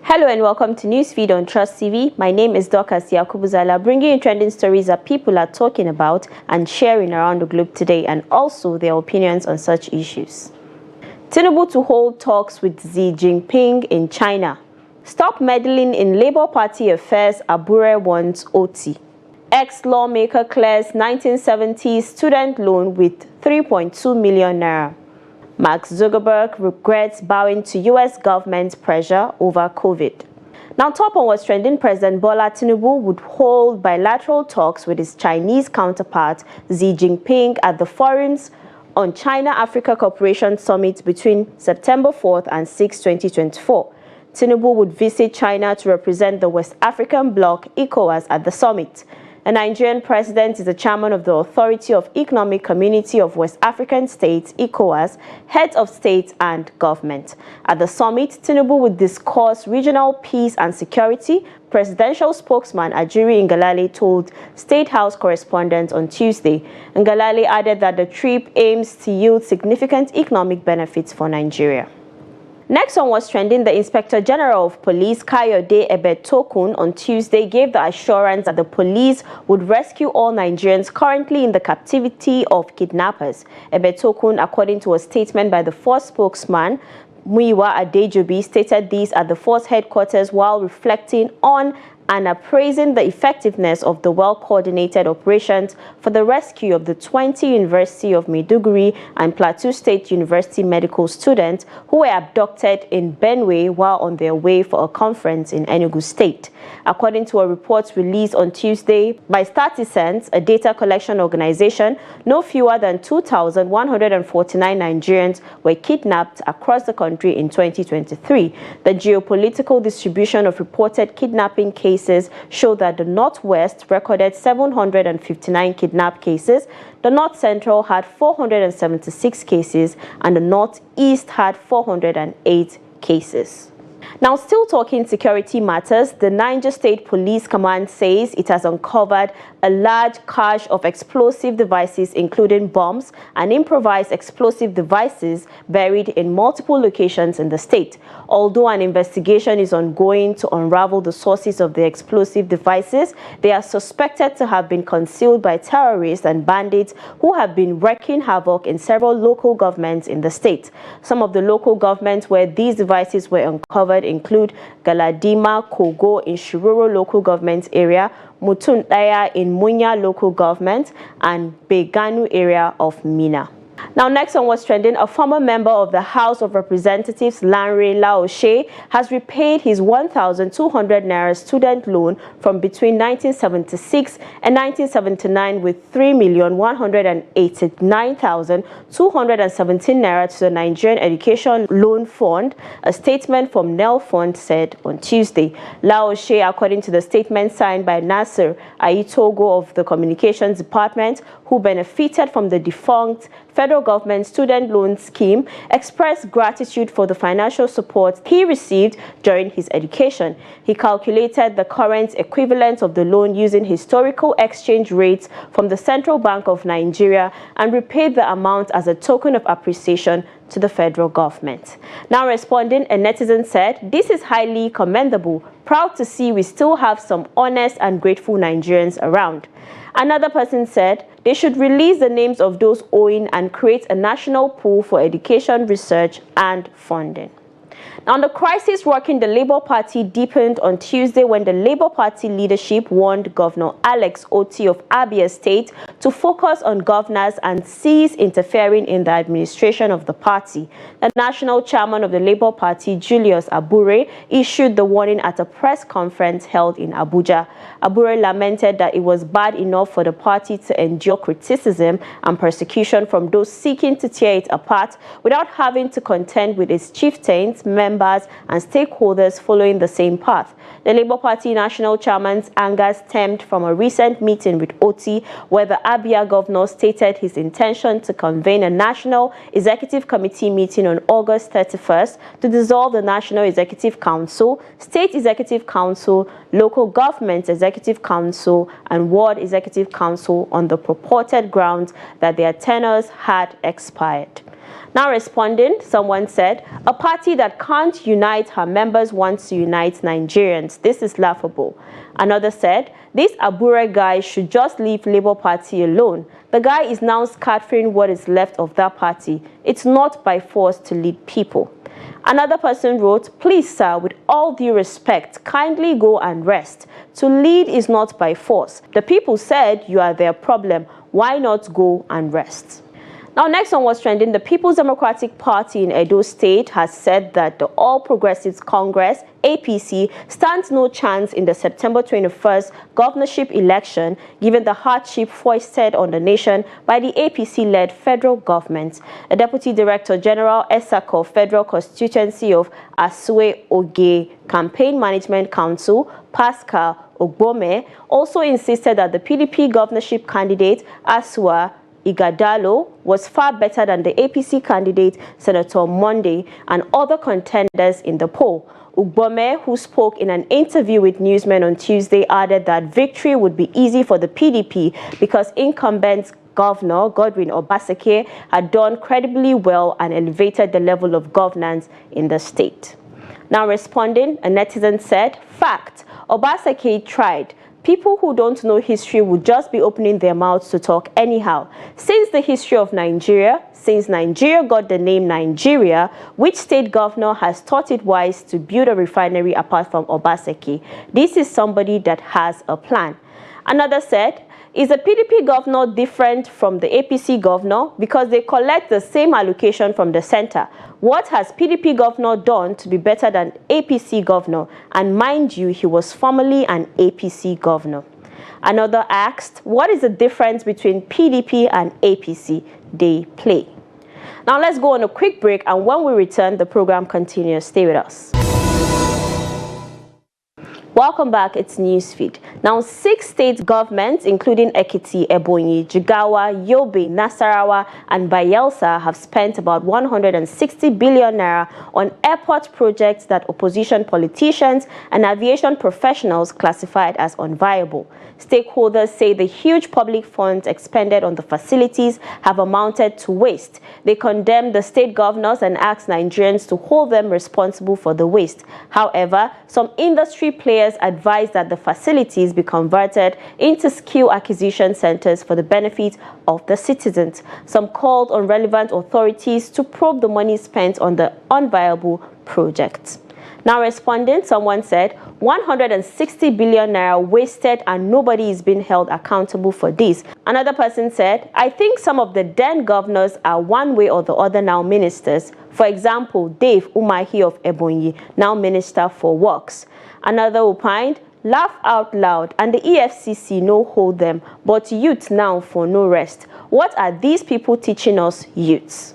Hello and welcome to Newsfeed on Trust TV. My name is Dorcas Yakubu Zallah, bringing you trending stories that people are talking about and sharing around the globe today, and also their opinions on such issues. Tinubu to hold talks with Xi Jinping in China. Stop meddling in Labour Party affairs, Abure wants OT. Ex-lawmaker clears 1970s student loan with 3.2 million naira. Mark Zuckerberg regrets bowing to U.S. government pressure over COVID. Now, top on what's trending, President Bola Tinubu would hold bilateral talks with his Chinese counterpart Xi Jinping at the Forums on China-Africa Cooperation Summit between September 4th and 6, 2024. Tinubu would visit China to represent the West African bloc, ECOWAS, at the summit. The Nigerian president is the chairman of the Authority of Economic Community of West African States, ECOWAS, heads of state and government. At the summit, Tinubu would discuss regional peace and security. Presidential spokesman Ajuri Ngalale told State House correspondents on Tuesday. Ngalale added that the trip aims to yield significant economic benefits for Nigeria. Next on what's trending, the Inspector General of Police, Kayode Ebetokun, on Tuesday gave the assurance that the police would rescue all Nigerians currently in the captivity of kidnappers. Ebetokun, according to a statement by the force spokesman, Muyiwa Adejobi, stated this at the force headquarters while reflecting on and appraising the effectiveness of the well-coordinated operations for the rescue of the 20 University of Maiduguri and Plateau State University medical students who were abducted in Benue while on their way for a conference in Enugu State. According to a report released on Tuesday by Statisense, a data collection organization, no fewer than 2,149 Nigerians were kidnapped across the country in 2023. The geopolitical distribution of reported kidnapping cases show that the Northwest recorded 759 kidnap cases, the North Central had 476 cases, and the Northeast had 408 cases. Now, still talking security matters, the Niger State Police Command says it has uncovered a large cache of explosive devices, including bombs and improvised explosive devices buried in multiple locations in the state. Although an investigation is ongoing to unravel the sources of the explosive devices, they are suspected to have been concealed by terrorists and bandits who have been wreaking havoc in several local governments in the state. Some of the local governments where these devices were uncovered include Galadima, Kogo in Shiroro local government area, Mutundaya in Munya local government, and Beganu area of Mina. Now, next on what's trending, a former member of the House of Representatives, Lanre Laoshe, has repaid his 1,200 naira student loan from between 1976 and 1979 with 3,189,217 naira to the Nigerian Education Loan Fund, a statement from NEL Fund said on Tuesday. Laoshe, according to the statement signed by Nasser Aitogo of the Communications Department, who benefited from the defunct federal government student loan scheme, expressed gratitude for the financial support he received during his education. He calculated the current equivalent of the loan using historical exchange rates from the Central Bank of Nigeria and repaid the amount as a token of appreciation to the federal government. Now responding, a netizen said, "This is highly commendable. Proud to see we still have some honest and grateful Nigerians around." Another person said they should release the names of those owing and create a national pool for education research and funding. Now, the crisis rocking the Labour Party deepened on Tuesday when the Labour Party leadership warned Governor Alex Otti of Abia State to focus on governors and cease interfering in the administration of the party. The national chairman of the Labour Party, Julius Abure, issued the warning at a press conference held in Abuja. Abure lamented that it was bad enough for the party to endure criticism and persecution from those seeking to tear it apart without having to contend with its chieftains, members, and stakeholders following the same path. The Labour Party national chairman's anger stemmed from a recent meeting with Otti, where the Abia governor stated his intention to convene a National Executive Committee meeting on August 31st to dissolve the National Executive Council, State Executive Council, Local Government Executive Council, and Ward Executive Council on the purported grounds that their tenures had expired. Now responding, someone said, a party that can't unite her members wants to unite Nigerians. This is laughable. Another said, this Abure guy should just leave Labour Party alone. The guy is now scattering what is left of that party. It's not by force to lead people. Another person wrote, please sir, with all due respect, kindly go and rest. To lead is not by force. The people said you are their problem. Why not go and rest? Now, next on what's trending, the People's Democratic Party in Edo State has said that the All Progressives Congress, APC, stands no chance in the September 21st governorship election, given the hardship foisted on the nation by the APC-led federal government. The Deputy Director General, ESACO Federal Constituency of Asue Oge Campaign Management Council, Pascal Ogbome, also insisted that the PDP governorship candidate, Asua Igadalo, was far better than the APC candidate, Senator Monday, and other contenders in the poll. Ugbome, who spoke in an interview with newsmen on Tuesday, added that victory would be easy for the PDP because incumbent Governor Godwin Obaseki had done credibly well and elevated the level of governance in the state. Now responding, a netizen said, fact, Obaseki tried. People who don't know history would just be opening their mouths to talk anyhow. Since the history of Nigeria, since Nigeria got the name Nigeria, which state governor has thought it wise to build a refinery apart from Obaseki? This is somebody that has a plan. Another said, is the PDP governor different from the APC governor because they collect the same allocation from the center? What has PDP governor done to be better than APC governor? And mind you, he was formerly an APC governor. Another asked, what is the difference between PDP and APC? They play. Now let's go on a quick break, and when we return, the program continues. Stay with us. Welcome back, it's Newsfeed. Now, 6 state governments, including Ekiti, Ebonyi, Jigawa, Yobe, Nasarawa, and Bayelsa, have spent about 160 billion naira on airport projects that opposition politicians and aviation professionals classified as unviable. Stakeholders say the huge public funds expended on the facilities have amounted to waste. They condemn the state governors and ask Nigerians to hold them responsible for the waste. However, some industry players advised that the facilities be converted into skill acquisition centers for the benefit of the citizens. Some called on relevant authorities to probe the money spent on the unviable projects. Now responding, someone said, 160 billion naira wasted and nobody is being held accountable for this. Another person said, I think some of the then governors are one way or the other now ministers. For example, Dave Umahi of Ebonyi, now Minister for Works. Another opined, laugh out loud, and the EFCC no hold them, but youth now for no rest. What are these people teaching us youths?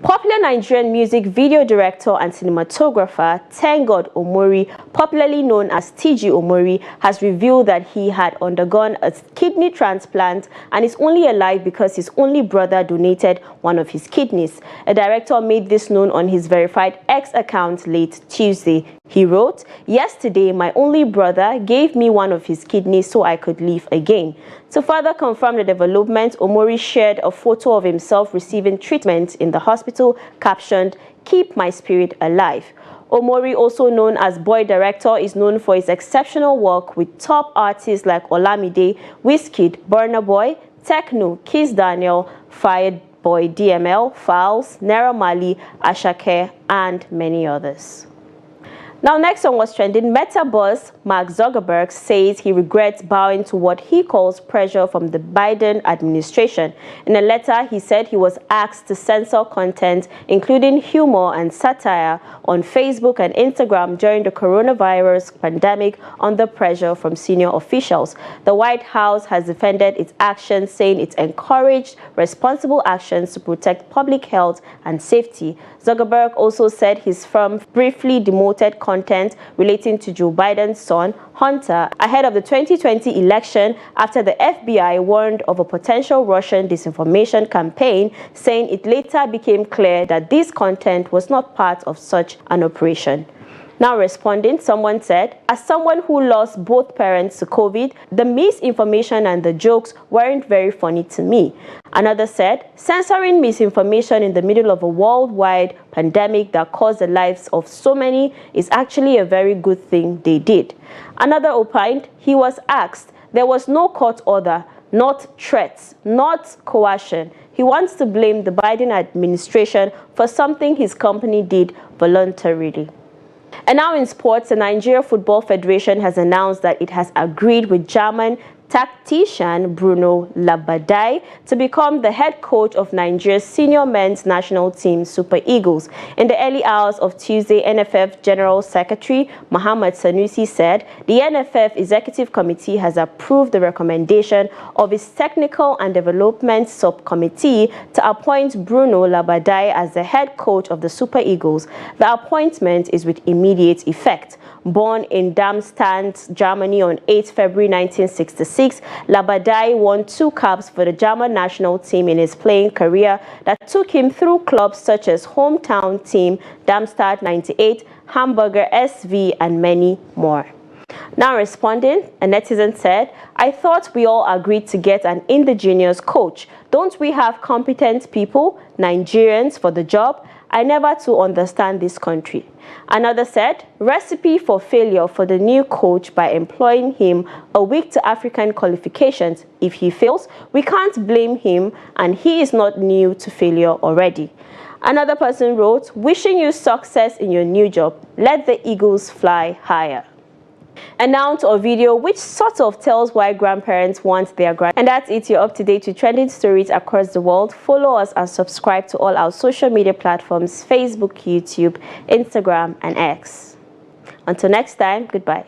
Popular Nigerian music video director and cinematographer Tengod Omori, popularly known as TG Omori, has revealed that he had undergone a kidney transplant and is only alive because his only brother donated one of his kidneys. A director made this known on his verified X account late Tuesday. He wrote, yesterday, my only brother gave me one of his kidneys so I could live again. To further confirm the development, Omori shared a photo of himself receiving treatment in the hospital captioned, "Keep my spirit alive." Omori, also known as Boy Director, is known for his exceptional work with top artists like Olamide, Wizkid, Burna Boy, Tekno, Kiss Daniel, Fireboy DML, Falz, Naira Marley, Ashake, and many others. Now, next on what's trending, Meta boss Mark Zuckerberg says he regrets bowing to what he calls pressure from the Biden administration. In a letter, he said he was asked to censor content, including humor and satire, on Facebook and Instagram during the coronavirus pandemic under pressure from senior officials. The White House has defended its actions, saying it encouraged responsible actions to protect public health and safety. Zuckerberg also said his firm briefly demoted content relating to Joe Biden's son, Hunter, ahead of the 2020 election after the FBI warned of a potential Russian disinformation campaign, saying it later became clear that this content was not part of such an operation. Now responding, someone said, as someone who lost both parents to COVID, the misinformation and the jokes weren't very funny to me. Another said, censoring misinformation in the middle of a worldwide pandemic that caused the lives of so many is actually a very good thing they did. Another opined, he was asked, there was no court order, not threats, not coercion. He wants to blame the Biden administration for something his company did voluntarily. And now in sports, the Nigeria Football Federation has announced that it has agreed with German tactician Bruno Labbadia to become the head coach of Nigeria's senior men's national team, Super Eagles. In the early hours of Tuesday, NFF General Secretary Mohammed Sanusi said the NFF Executive Committee has approved the recommendation of its Technical and Development Subcommittee to appoint Bruno Labbadia as the head coach of the Super Eagles. The appointment is with immediate effect. Born in Darmstadt, Germany on 8 February 1966, Labbadia won 2 caps for the German national team in his playing career that took him through clubs such as hometown team Darmstadt 98, Hamburger SV, and many more. Now responding, a netizen said, I thought we all agreed to get an indigenous coach. Don't we have competent people, Nigerians, for the job? I never to understand this country. Another said, recipe for failure for the new coach by employing him a week to African qualifications. If he fails, we can't blame him and he is not new to failure already. Another person wrote, wishing you success in your new job. Let the eagles fly higher. And now to a video which sort of tells why grandparents want their grand. And that's it. You're up to date with trending stories across the world. Follow us and subscribe to all our social media platforms: Facebook, YouTube, Instagram, and X. Until next time, goodbye.